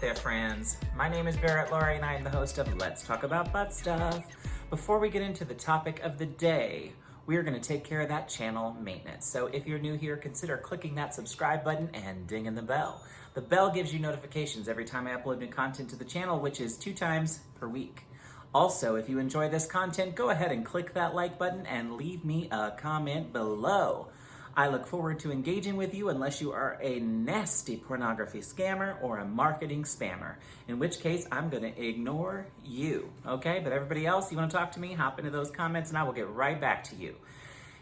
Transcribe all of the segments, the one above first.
there, friends. My name is Barrett, Laurie, and I am the host of Let's Talk About Butt Stuff. Before we get into the topic of the day, we are going to take care of that channel maintenance. So if you're new here, consider clicking that subscribe button and dinging the bell. The bell gives you notifications every time I upload new content to the channel, which is 2 times per week. Also, if you enjoy this content, go ahead and click that like button and leave me a comment below. I look forward to engaging with you unless you are a nasty pornography scammer or a marketing spammer, in which case I'm gonna ignore you, okay? But everybody else, you wanna talk to me, hop into those comments and I will get right back to you.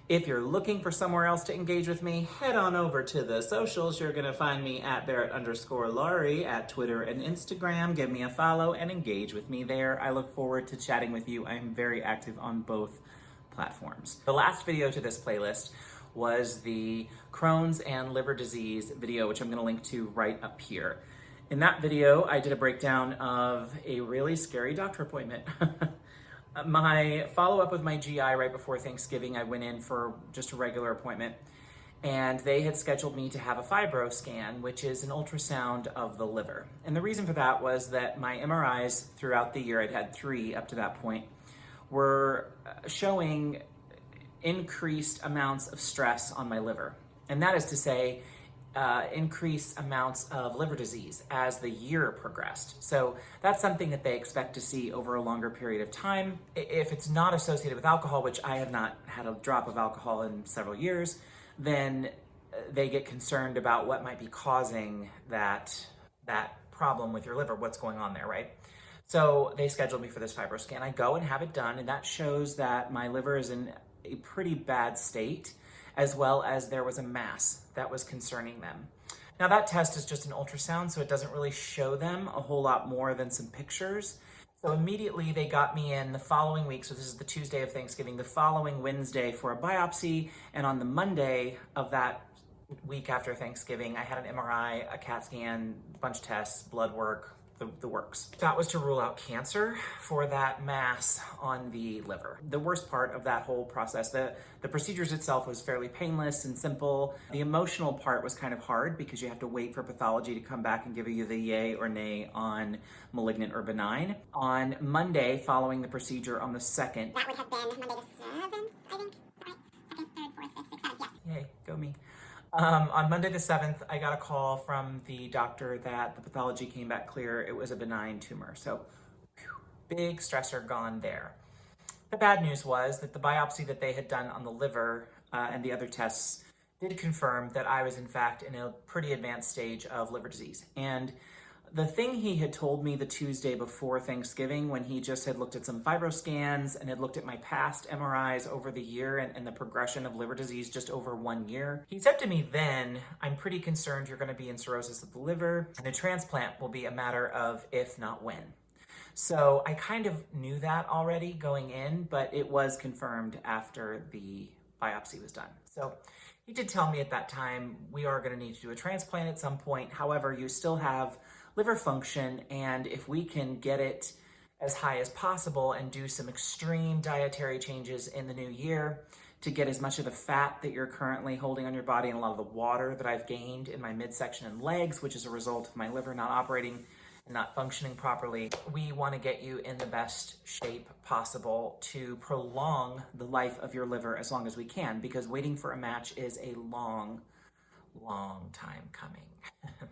If you're looking for somewhere else to engage with me, head on over to the socials. You're gonna find me at Barrett_Laurie at Twitter and Instagram. Give me a follow and engage with me there. I look forward to chatting with you. I'm very active on both platforms. The last video to this playlist was the Crohn's and liver disease video, which I'm gonna link to right up here. In that video, I did a breakdown of a really scary doctor appointment. My follow-up with my GI right before Thanksgiving, I went in for just a regular appointment, and they had scheduled me to have a fibroscan, which is an ultrasound of the liver. And the reason for that was that my MRIs throughout the year, I'd had 3 up to that point, were showing increased amounts of stress on my liver. And that is to say, increased amounts of liver disease as the year progressed. So that's something that they expect to see over a longer period of time. If it's not associated with alcohol, which I have not had a drop of alcohol in several years, then they get concerned about what might be causing that problem with your liver, what's going on there, right? So they scheduled me for this fibroscan. I go and have it done, and that shows that my liver is in a pretty bad state, as well as there was a mass that was concerning them. Now that test is just an ultrasound, so it doesn't really show them a whole lot more than some pictures. So immediately they got me in the following week, so this is the Tuesday of Thanksgiving, the following Wednesday for a biopsy, and on the Monday of that week after Thanksgiving, I had an MRI, a CAT scan, a bunch of tests, blood work, the works. That was to rule out cancer for that mass on the liver. The worst part of that whole process, the procedures itself was fairly painless and simple. The emotional part was kind of hard because you have to wait for pathology to come back and give you the yay or nay on malignant or benign. On Monday, following the procedure on the 2nd. That would have been Monday the 7th, I think. Right? 2nd, 3rd, 4th, 5th, 6th, 7th, yes. Yay, go me. On Monday the 7th, I got a call from the doctor that the pathology came back clear. It was a benign tumor. So, big stressor gone there. The bad news was that the biopsy that they had done on the liver and the other tests did confirm that I was in fact in a pretty advanced stage of liver disease. And the thing he had told me the Tuesday before Thanksgiving, when he just had looked at some fibroscans and had looked at my past MRIs over the year and the progression of liver disease just over 1 year, he said to me then, I'm pretty concerned you're gonna be in cirrhosis of the liver, and a transplant will be a matter of if not when. So I kind of knew that already going in, but it was confirmed after the biopsy was done. So he did tell me at that time, we are gonna need to do a transplant at some point. However, you still have liver function, and if we can get it as high as possible and do some extreme dietary changes in the new year to get as much of the fat that you're currently holding on your body and a lot of the water that I've gained in my midsection and legs, which is a result of my liver not operating and not functioning properly, we want to get you in the best shape possible to prolong the life of your liver as long as we can, because waiting for a match is a long time coming.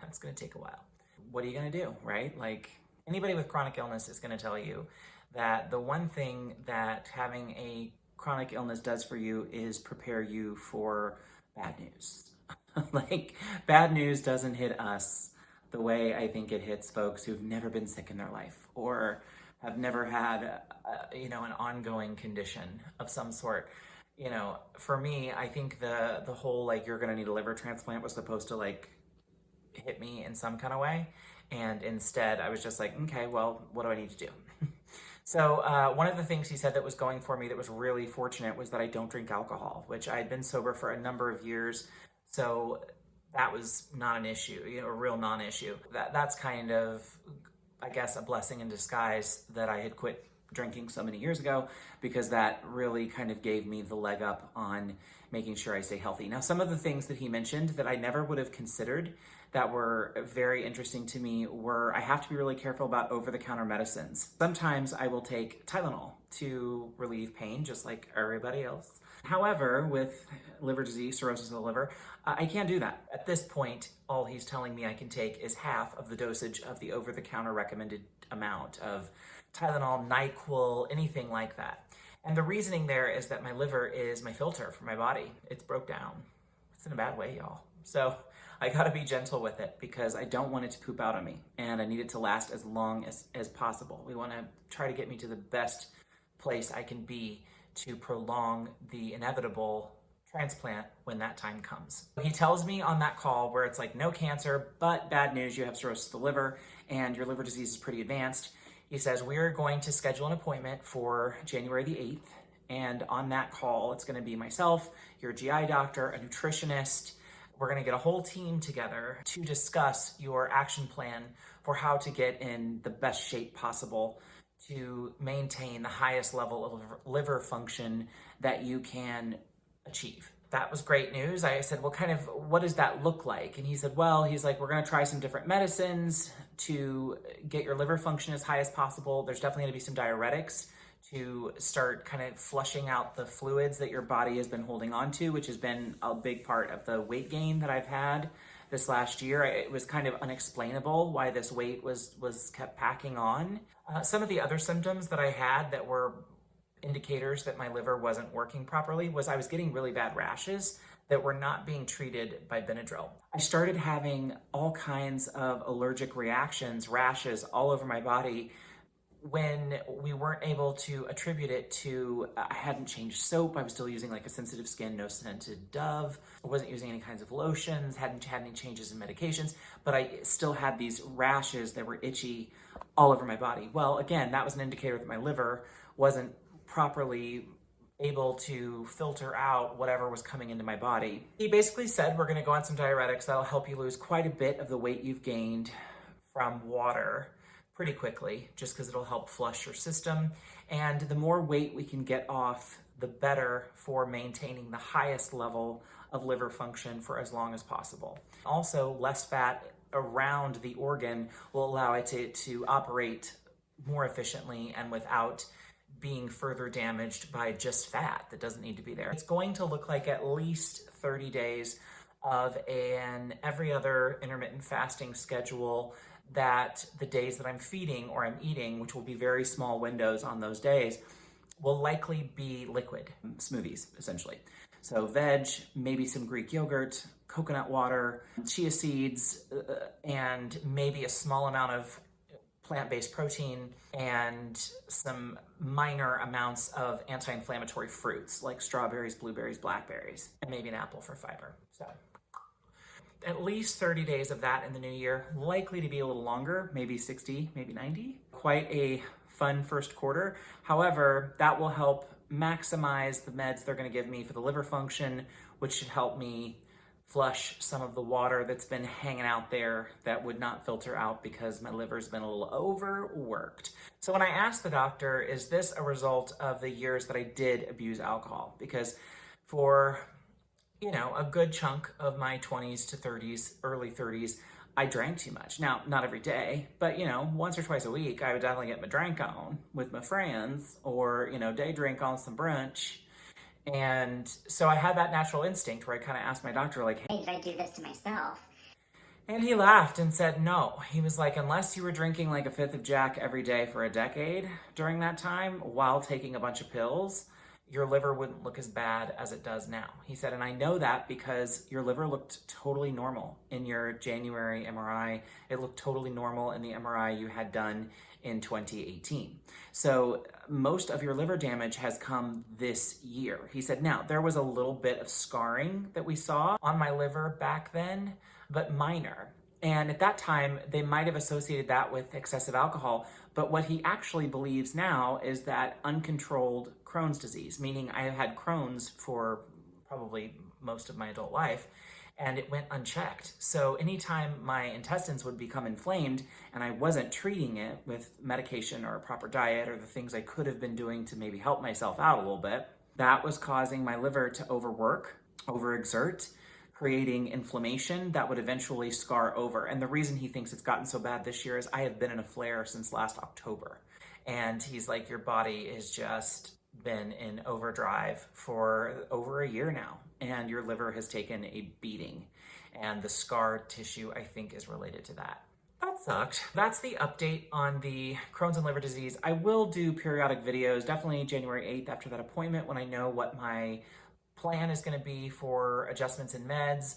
That's going to take a while. What are you going to do, right? Like, anybody with chronic illness is going to tell you that the one thing that having a chronic illness does for you is prepare you for bad news. Like, bad news doesn't hit us the way I think it hits folks who've never been sick in their life or have never had, an ongoing condition of some sort. For me, I think the whole, like, you're going to need a liver transplant was supposed to, like, hit me in some kind of way, and instead I was just like, okay, well, what do I need to do? So one of the things he said that was going for me that was really fortunate was that I don't drink alcohol, which I had been sober for a number of years, so that was not an issue, a real non-issue. That's kind of, I guess, a blessing in disguise that I had quit drinking so many years ago, because that really kind of gave me the leg up on making sure I stay healthy. Now, some of the things that he mentioned that I never would have considered that were very interesting to me were I have to be really careful about over-the-counter medicines. Sometimes I will take Tylenol to relieve pain, just like everybody else. However, with liver disease, cirrhosis of the liver, I can't do that. At this point, all he's telling me I can take is half of the dosage of the over-the-counter recommended amount of Tylenol, NyQuil, anything like that. And the reasoning there is that my liver is my filter for my body. It's broke down. It's in a bad way, y'all. So I gotta be gentle with it because I don't want it to poop out on me and I need it to last as long as possible. We wanna try to get me to the best place I can be to prolong the inevitable transplant when that time comes. He tells me on that call where it's like no cancer, but bad news, you have cirrhosis of the liver and your liver disease is pretty advanced. He says, we're going to schedule an appointment for January the 8th. And on that call, it's gonna be myself, your GI doctor, a nutritionist. We're gonna get a whole team together to discuss your action plan for how to get in the best shape possible to maintain the highest level of liver function that you can achieve. That was great news. I said, well, kind of, what does that look like? And he said, well, he's like, we're gonna try some different medicines to get your liver function as high as possible. There's definitely gonna be some diuretics to start kind of flushing out the fluids that your body has been holding on to, which has been a big part of the weight gain that I've had this last year. It was kind of unexplainable why this weight was kept packing on. Some of the other symptoms that I had that were indicators that my liver wasn't working properly was I was getting really bad rashes that were not being treated by Benadryl. I started having all kinds of allergic reactions, rashes all over my body when we weren't able to attribute it to, I hadn't changed soap, I was still using like a sensitive skin, no scented Dove, I wasn't using any kinds of lotions, hadn't had any changes in medications, but I still had these rashes that were itchy all over my body. Well, again, that was an indicator that my liver wasn't properly able to filter out whatever was coming into my body. He basically said, we're gonna go on some diuretics that'll help you lose quite a bit of the weight you've gained from water pretty quickly, just because it'll help flush your system. And the more weight we can get off, the better for maintaining the highest level of liver function for as long as possible. Also, less fat around the organ will allow it to operate more efficiently and without being further damaged by just fat that doesn't need to be there. It's going to look like at least 30 days of an every other intermittent fasting schedule that the days that I'm feeding or I'm eating, which will be very small windows on those days, will likely be liquid smoothies, essentially. So veg, maybe some Greek yogurt, coconut water, chia seeds, and maybe a small amount of plant-based protein and some minor amounts of anti-inflammatory fruits like strawberries, blueberries, blackberries, and maybe an apple for fiber. So at least 30 days of that in the new year, likely to be a little longer, maybe 60, maybe 90. Quite a fun first quarter. However, that will help maximize the meds they're gonna give me for the liver function, which should help me flush some of the water that's been hanging out there that would not filter out because my liver's been a little overworked. So when I asked the doctor, is this a result of the years that I did abuse alcohol? Because for, a good chunk of my 20s to 30s, early 30s, I drank too much. Now, not every day, but once or twice a week, I would definitely get my drink on with my friends or, day drink on some brunch. And so I had that natural instinct where I kind of asked my doctor, like, Hey, did I do this to myself? And he laughed and said, no. He was like, unless you were drinking like a fifth of Jack every day for a decade during that time while taking a bunch of pills, your liver wouldn't look as bad as it does now. He said, and I know that because your liver looked totally normal in your January MRI. It looked totally normal in the MRI you had done in 2018. So most of your liver damage has come this year. He said, now there was a little bit of scarring that we saw on my liver back then, but minor. And at that time, they might have associated that with excessive alcohol. But what he actually believes now is that uncontrolled Crohn's disease, meaning I have had Crohn's for probably most of my adult life, and it went unchecked. So anytime my intestines would become inflamed and I wasn't treating it with medication or a proper diet or the things I could have been doing to maybe help myself out a little bit, that was causing my liver to overwork overexert, creating inflammation that would eventually scar over. And the reason he thinks it's gotten so bad this year is I have been in a flare since last October. And he's like, your body has just been in overdrive for over a year now, and your liver has taken a beating. And the scar tissue, I think, is related to that. That sucked. That's the update on the Crohn's and liver disease. I will do periodic videos, definitely January 8th after that appointment, when I know what my plan is going to be for adjustments in meds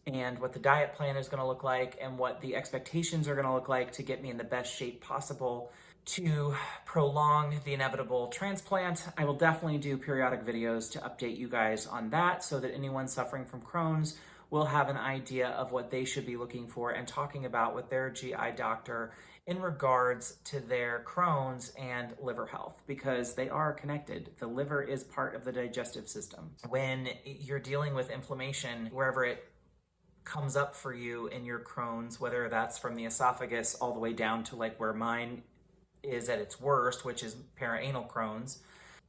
and what the diet plan is going to look like and what the expectations are going to look like to get me in the best shape possible to prolong the inevitable transplant. I will definitely do periodic videos to update you guys on that so that anyone suffering from Crohn's will have an idea of what they should be looking for and talking about with their GI doctor in regards to their Crohn's and liver health, because they are connected. The liver is part of the digestive system. When you're dealing with inflammation, wherever it comes up for you in your Crohn's, whether that's from the esophagus all the way down to like where mine is at its worst, which is perianal Crohn's,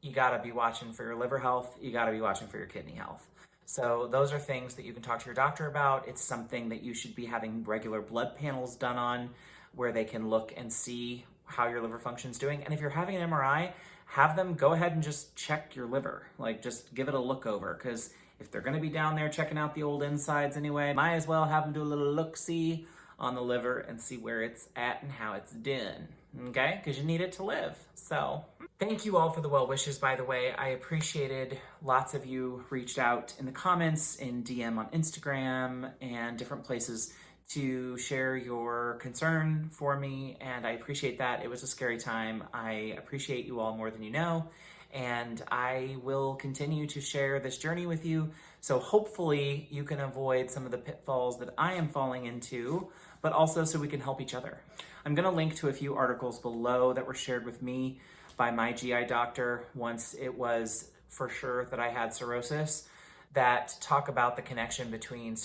you gotta be watching for your liver health, you gotta be watching for your kidney health. So those are things that you can talk to your doctor about. It's something that you should be having regular blood panels done on, where they can look and see how your liver function's doing. And if you're having an MRI, have them go ahead and just check your liver. Like, just give it a look over, because if they're gonna be down there checking out the old insides anyway, might as well have them do a little look-see on the liver and see where it's at and how it's doing, okay? Because you need it to live. So thank you all for the well wishes, by the way. I appreciated lots of you reached out in the comments, in DM on Instagram, and different places to share your concern for me, and I appreciate that. It was a scary time. I appreciate you all more than you know, and I will continue to share this journey with you, so hopefully you can avoid some of the pitfalls that I am falling into, but also so we can help each other. I'm gonna link to a few articles below that were shared with me by my GI doctor once it was for sure that I had cirrhosis, that talk about the connection between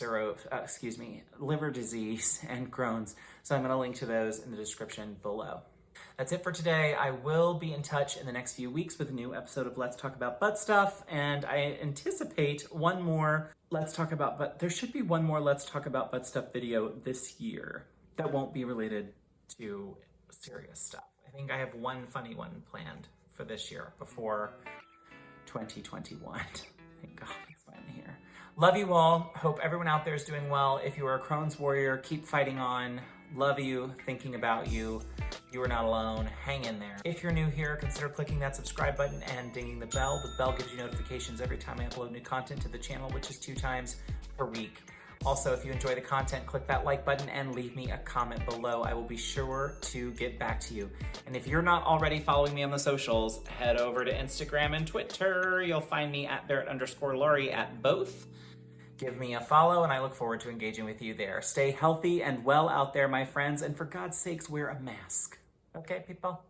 liver disease and Crohn's. So I'm gonna link to those in the description below. That's it for today. I will be in touch in the next few weeks with a new episode of Let's Talk About Butt Stuff, and I anticipate one more there should be one more Let's Talk About Butt Stuff video this year that won't be related to serious stuff. I think I have one funny one planned for this year before 2021. Thank God it's finally here. Love you all. Hope everyone out there is doing well. If you are a Crohn's warrior, keep fighting on. Love you, thinking about you. You are not alone. Hang in there. If you're new here, consider clicking that subscribe button and dinging the bell. The bell gives you notifications every time I upload new content to the channel, which is 2 times per week. Also, if you enjoy the content, click that like button and leave me a comment below. I will be sure to get back to you. And if you're not already following me on the socials, head over to Instagram and Twitter. You'll find me at Barrett_Laurie at both. Give me a follow, and I look forward to engaging with you there. Stay healthy and well out there, my friends, and for God's sakes, wear a mask. Okay, people?